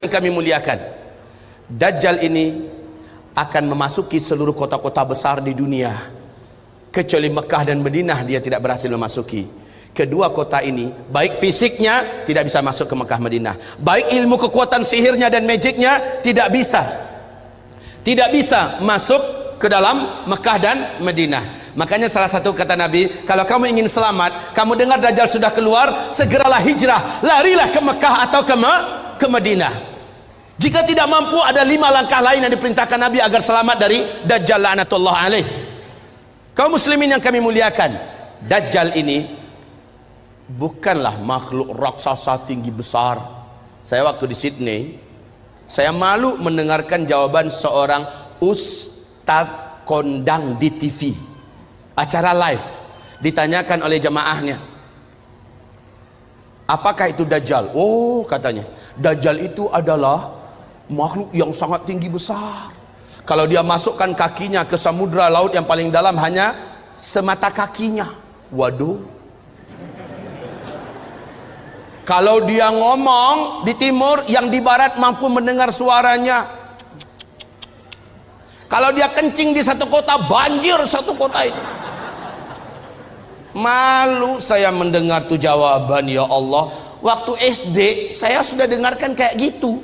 Kami muliakan, Dajjal ini akan memasuki seluruh kota-kota besar di dunia, kecuali Mekah dan Madinah dia tidak berhasil memasuki. Kedua kota ini, baik fisiknya tidak bisa masuk ke Mekah Madinah, baik ilmu kekuatan sihirnya dan magicnya tidak bisa masuk ke dalam Mekah dan Madinah. Makanya salah satu kata Nabi, kalau kamu ingin selamat, kamu dengar Dajjal sudah keluar, segeralah hijrah, larilah ke Mekah atau ke Madinah. Jika tidak mampu, ada 5 langkah lain yang diperintahkan Nabi agar selamat dari Dajjal la'natullah alaih. Kaum muslimin yang kami muliakan, Dajjal ini bukanlah makhluk raksasa tinggi besar. Saya waktu di Sydney, saya malu mendengarkan jawaban seorang ustadz kondang di TV, acara live, ditanyakan oleh jamaahnya, apakah itu Dajjal? Oh, katanya, Dajjal itu adalah makhluk yang sangat tinggi besar. Kalau dia masukkan kakinya ke samudra laut yang paling dalam hanya semata kakinya. Waduh. Kalau dia ngomong di timur, yang di barat mampu mendengar suaranya. Kalau dia kencing di satu kota, banjir satu kota itu. Malu saya mendengar tuh jawaban, ya Allah. Waktu SD saya sudah dengarkan kayak gitu.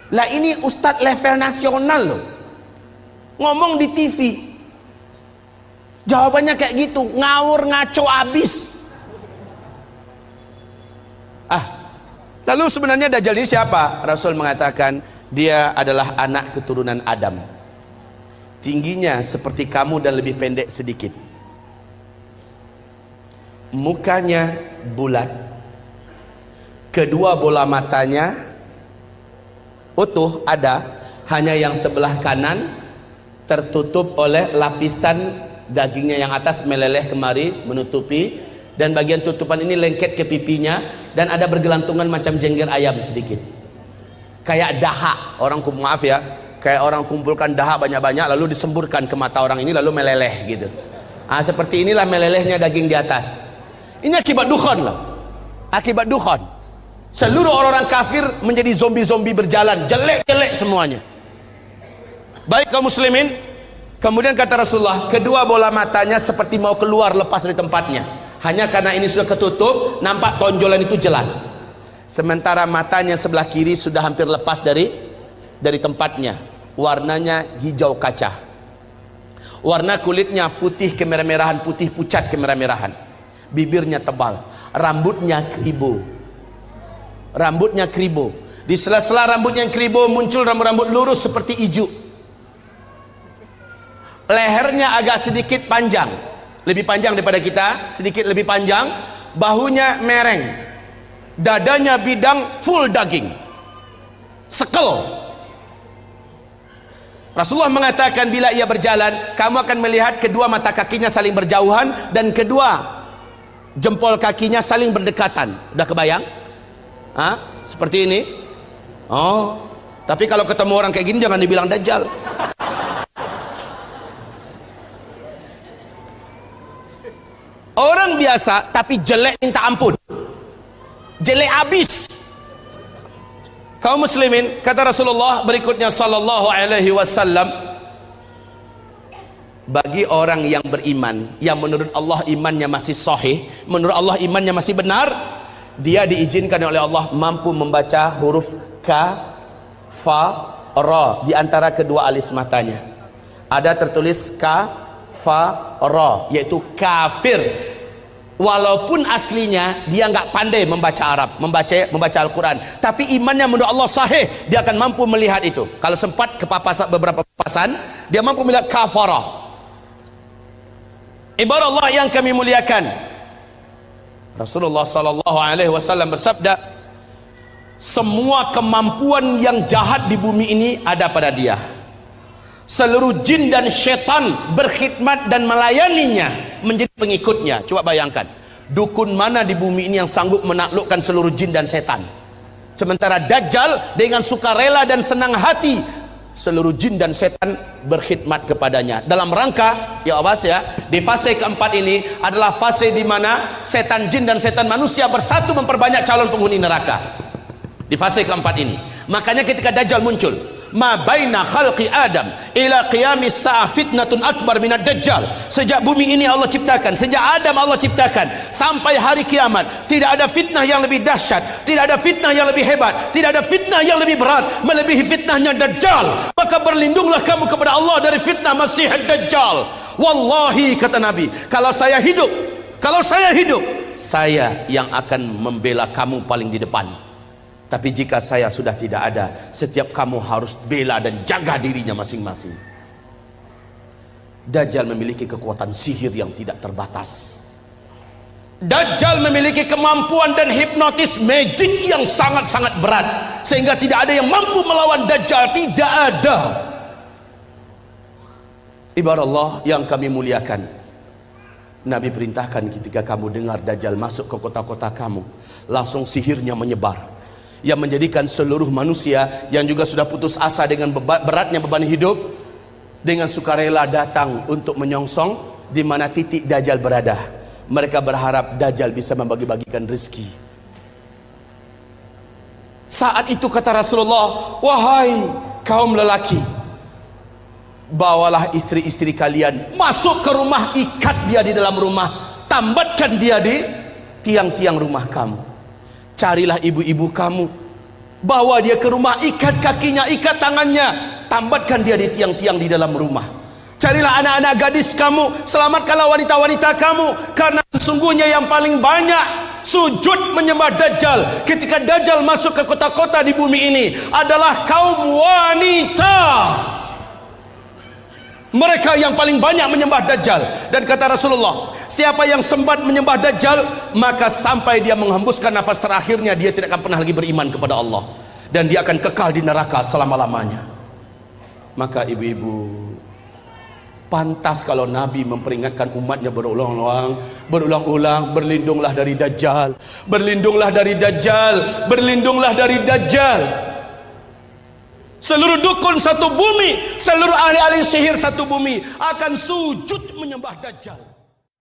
Lah ini ustadz level nasional loh, ngomong di TV, jawabannya kayak gitu, ngawur ngaco abis. Lalu sebenarnya Dajjal ini siapa? Rasul mengatakan dia adalah anak keturunan Adam, tingginya seperti kamu dan lebih pendek sedikit, mukanya bulat, kedua bola matanya utuh ada, hanya yang sebelah kanan tertutup oleh lapisan dagingnya yang atas meleleh kemari menutupi, dan bagian tutupan ini lengket ke pipinya, dan ada bergelantungan macam jengger ayam sedikit, kayak dahak orang, maaf ya, kayak orang kumpulkan dahak banyak-banyak lalu disemburkan ke mata orang ini lalu meleleh gitu. Seperti inilah melelehnya daging di atas. Ini akibat dukhan loh, akibat dukhan. Seluruh orang-orang kafir menjadi zombie-zombie berjalan, jelek-jelek semuanya. Baik kaum muslimin, kemudian kata Rasulullah, kedua bola matanya seperti mau keluar lepas dari tempatnya. Hanya karena ini sudah ketutup, nampak tonjolan itu jelas. Sementara matanya sebelah kiri sudah hampir lepas dari tempatnya. Warnanya hijau kaca. Warna kulitnya putih kemerah-merahan, putih pucat kemerah-merahan. Bibirnya tebal, rambutnya keribu. Rambutnya keribu, di sela-sela rambutnya yang keribu muncul rambut-rambut lurus seperti ijuk. Lehernya agak sedikit panjang, lebih panjang daripada kita, sedikit lebih panjang. Bahunya mereng, dadanya bidang, full daging, sekel. Rasulullah mengatakan bila ia berjalan, kamu akan melihat kedua mata kakinya saling berjauhan dan kedua jempol kakinya saling berdekatan. Udah kebayang? Seperti ini. Oh, tapi kalau ketemu orang kayak gini jangan dibilang Dajjal. Orang biasa tapi jelek minta ampun, jelek abis. Kaum muslimin, kata Rasulullah berikutnya sallallahu alaihi wasallam, bagi orang yang beriman, yang menurut Allah imannya masih sahih, menurut Allah imannya masih benar, dia diizinkan oleh Allah mampu membaca huruf ka, fa, ra di antara kedua alis matanya. Ada tertulis ka, fa, ra, yaitu kafir. Walaupun aslinya dia nggak pandai membaca Arab, membaca Al-Quran, tapi imannya menurut Allah sahih, dia akan mampu melihat itu. Kalau sempat kepapasan beberapa papasan, dia mampu melihat kafara. Ibarat Allah yang kami muliakan, Rasulullah sallallahu alaihi wasallam bersabda, semua kemampuan yang jahat di bumi ini ada pada dia. Seluruh jin dan syaitan berkhidmat dan melayaninya, menjadi pengikutnya. Coba bayangkan, dukun mana di bumi ini yang sanggup menaklukkan seluruh jin dan setan? Sementara Dajjal dengan sukarela dan senang hati seluruh jin dan setan berkhidmat kepadanya. Dalam rangka, ya awas ya, di fase keempat ini adalah fase di mana setan jin dan setan manusia bersatu memperbanyak calon penghuni neraka. Di fase keempat ini, makanya ketika Dajjal muncul, ma baina khalqi Adam ila qiyamis sa'ah fitnatun akbar minad Dajjal. Sejak bumi ini Allah ciptakan, sejak Adam Allah ciptakan sampai hari kiamat, tidak ada fitnah yang lebih dahsyat, tidak ada fitnah yang lebih hebat, tidak ada fitnah yang lebih berat melebihi fitnahnya Dajjal. Maka berlindunglah kamu kepada Allah dari fitnah Masih Dajjal. Wallahi, kata Nabi, kalau saya hidup, saya yang akan membela kamu paling di depan. Tapi jika saya sudah tidak ada, setiap kamu harus bela dan jaga dirinya masing-masing. Dajjal memiliki kekuatan sihir yang tidak terbatas. Dajjal memiliki kemampuan dan hipnotis magic yang sangat-sangat berat, sehingga tidak ada yang mampu melawan Dajjal. Tidak ada. Ibarat Allah yang kami muliakan, Nabi perintahkan ketika kamu dengar Dajjal masuk ke kota-kota kamu, langsung sihirnya menyebar, yang menjadikan seluruh manusia yang juga sudah putus asa dengan beratnya beban hidup, dengan sukarela datang untuk menyongsong di mana titik Dajjal berada. Mereka berharap Dajjal bisa membagi-bagikan rezeki. Saat itu kata Rasulullah, wahai kaum lelaki, bawalah istri-istri kalian masuk ke rumah, ikat dia di dalam rumah, tambatkan dia di tiang-tiang rumah kamu. Carilah ibu-ibu kamu, bawa dia ke rumah, ikat kakinya, ikat tangannya, tambatkan dia di tiang-tiang di dalam rumah. Carilah anak-anak gadis kamu, selamatkanlah wanita-wanita kamu, karena sesungguhnya yang paling banyak sujud menyembah Dajjal ketika Dajjal masuk ke kota-kota di bumi ini adalah kaum wanita. Mereka yang paling banyak menyembah Dajjal. Dan kata Rasulullah, siapa yang sempat menyembah Dajjal, maka sampai dia menghembuskan nafas terakhirnya, dia tidak akan pernah lagi beriman kepada Allah, dan dia akan kekal di neraka selama-lamanya. Maka ibu-ibu, pantas kalau Nabi memperingatkan umatnya berulang-ulang, berlindunglah dari Dajjal, berlindunglah dari Dajjal, berlindunglah dari Dajjal. Seluruh dukun satu bumi, seluruh ahli-ahli sihir satu bumi akan sujud menyembah Dajjal.